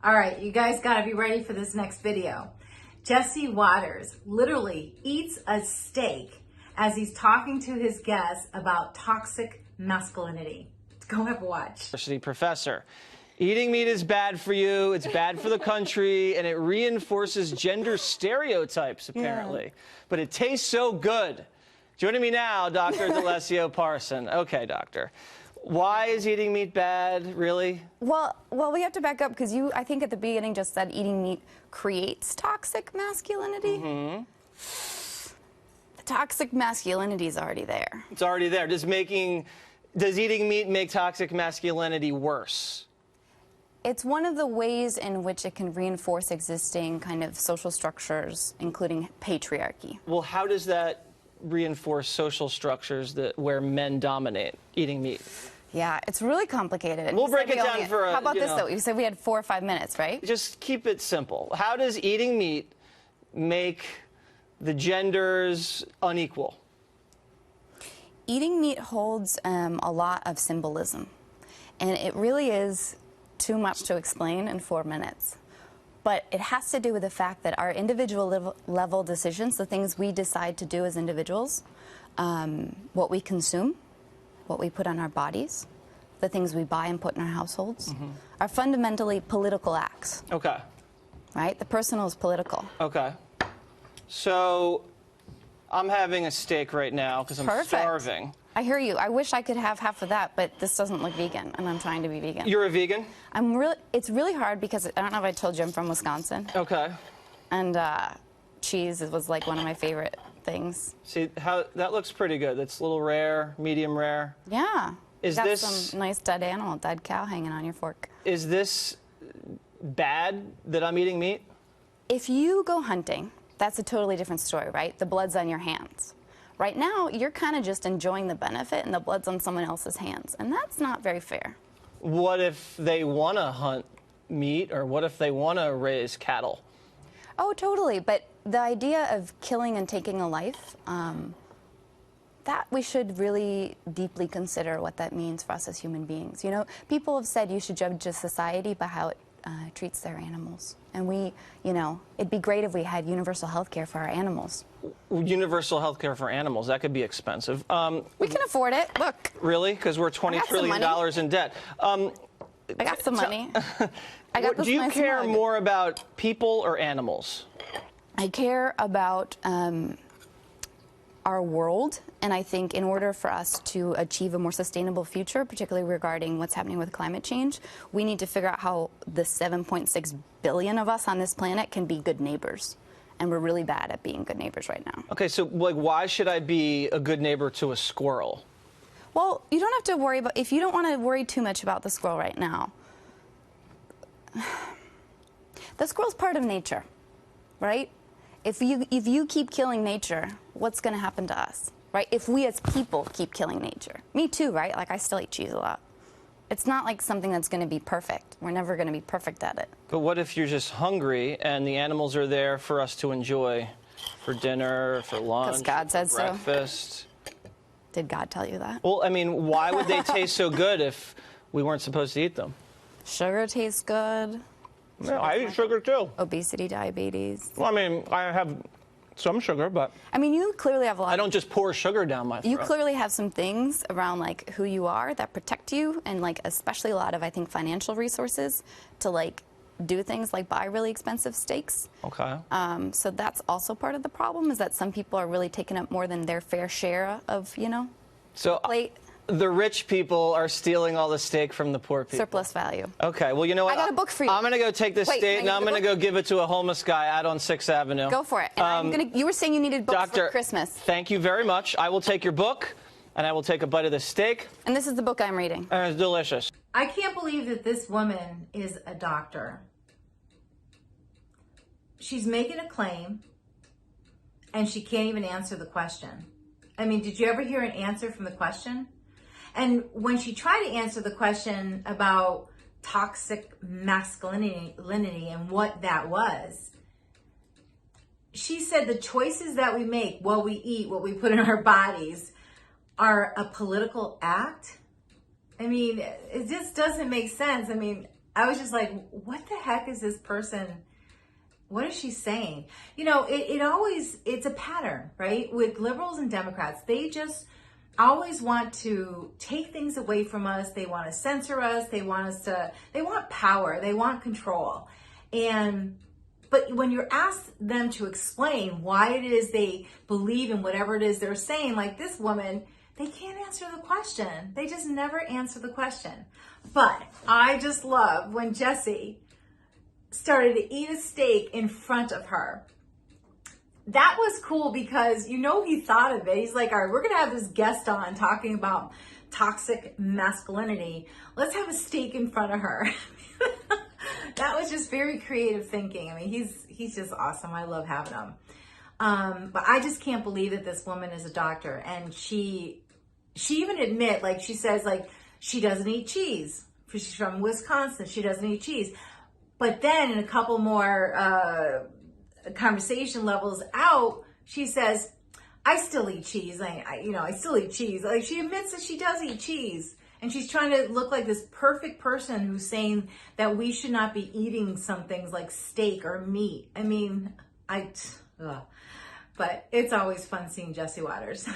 All right, you guys gotta be ready for this next video. Jesse Waters literally eats a steak as he's talking to his guests about toxic masculinity. Go have a watch. University professor. Eating meat is bad for you, it's bad for the country, and it reinforces gender stereotypes, apparently. Yeah. But it tastes so good. Joining me now, Dr. D'Alessio Parson. Okay, doctor. Why is eating meat bad, really? Well, we have to back up because you, I think at the beginning, just said eating meat creates toxic masculinity. Mm-hmm. The toxic masculinity is already there. It's already there. Does eating meat make toxic masculinity worse? It's one of the ways in which it can reinforce existing kind of social structures, including patriarchy. Well, how does that reinforce social structures where men dominate eating meat? Yeah, it's really complicated. We'll break it down for a, how about this, though? You said we had 4 or 5 minutes, right? Just keep it simple. How does eating meat make the genders unequal? Eating meat holds a lot of symbolism, and it really is too much to explain in 4 minutes. But it has to do with the fact that our individual level decisions, the things we decide to do as individuals, what we consume, what we put on our bodies, the things we buy and put in our households, are fundamentally political acts. Okay. Right? The personal is political. Okay. So I'm having a steak right now because I'm starving. I hear you. I wish I could have half of that, but this doesn't look vegan, and I'm trying to be vegan. You're a vegan? It's really hard because I don't know if I told you I'm from Wisconsin. Okay. And cheese was like one of my favorite things. See, that looks pretty good. That's a little rare, medium rare. Yeah. Is got this some nice dead animal, dead cow hanging on your fork? Is this bad that I'm eating meat? If you go hunting, that's a totally different story, right? The blood's on your hands. Right now, you're kind of just enjoying the benefit, and the blood's on someone else's hands, and that's not very fair. What if they want to hunt meat, or what if they want to raise cattle? Oh, totally, but the idea of killing and taking a life, that we should really deeply consider what that means for us as human beings. You know, people have said you should judge a society by how it treats their animals. And it'd be great if we had universal health care for our animals. Universal health care for animals, that could be expensive. We can afford it, look. Really? Because we're $20 trillion in debt. I got some money. I got this Do you nice care mug. more about people or animals? I care about our world, and I think in order for us to achieve a more sustainable future, particularly regarding what's happening with climate change, we need to figure out how the 7.6 billion of us on this planet can be good neighbors. And we're really bad at being good neighbors right now. Okay, so why should I be a good neighbor to a squirrel? Well, you don't have to worry about, if you don't want to worry too much about the squirrel right now, the squirrel's part of nature, right? If you keep killing nature, what's going to happen to us, right? If we as people keep killing nature. Me too, right? Like, I still eat cheese a lot. It's not like something that's going to be perfect. We're never going to be perfect at it. But what if you're just hungry and the animals are there for us to enjoy for dinner, for lunch, because God said for breakfast? So. Did God tell you that? Well, I mean, why would they taste so good if we weren't supposed to eat them? Sugar tastes good. Yeah, I eat sugar too. Obesity, diabetes. Well, I mean, I have some sugar, but I mean, you clearly have a lot. I don't just pour sugar down my throat. You clearly have some things around like who you are that protect you, and like especially a lot of, I think, financial resources to like do things like buy really expensive steaks. Okay. So that's also part of the problem, is that some people are really taking up more than their fair share of, so plate. The rich people are stealing all the steak from the poor people. Surplus value. Okay, well, you know what? I got a book for you. I'm going to go take this steak, and I'm going to go give it to a homeless guy out on 6th Avenue. Go for it. And you were saying you needed books for Christmas. Thank you very much. I will take your book, and I will take a bite of the steak. And this is the book I'm reading. And it's delicious. I can't believe that this woman is a doctor. She's making a claim, and she can't even answer the question. I mean, did you ever hear an answer from the question? And when she tried to answer the question about toxic masculinity and what that was, she said the choices that we make, what we eat, what we put in our bodies, are a political act. I mean, it just doesn't make sense. I mean, I was just like, what the heck is this person? What is she saying? You know, it's a pattern, right? With liberals and Democrats, they just always want to take things away from us. They want to censor us. They want power. They want control. But when you're asked them to explain why it is they believe in whatever it is they're saying, like this woman, they can't answer the question. They just never answer the question. But I just love when Jesse started to eat a steak in front of her. That was cool because he thought of it. He's like, all right, we're going to have this guest on talking about toxic masculinity. Let's have a steak in front of her. That was just very creative thinking. I mean, he's just awesome. I love having him. But I just can't believe that this woman is a doctor. And she even admit, like she says, like she doesn't eat cheese. She's from Wisconsin. She doesn't eat cheese. But then in a couple more conversation levels out, she says, I still eat cheese. I still eat cheese. Like she admits that she does eat cheese. And she's trying to look like this perfect person who's saying that we should not be eating some things like steak or meat. I mean, but it's always fun seeing Jesse Waters.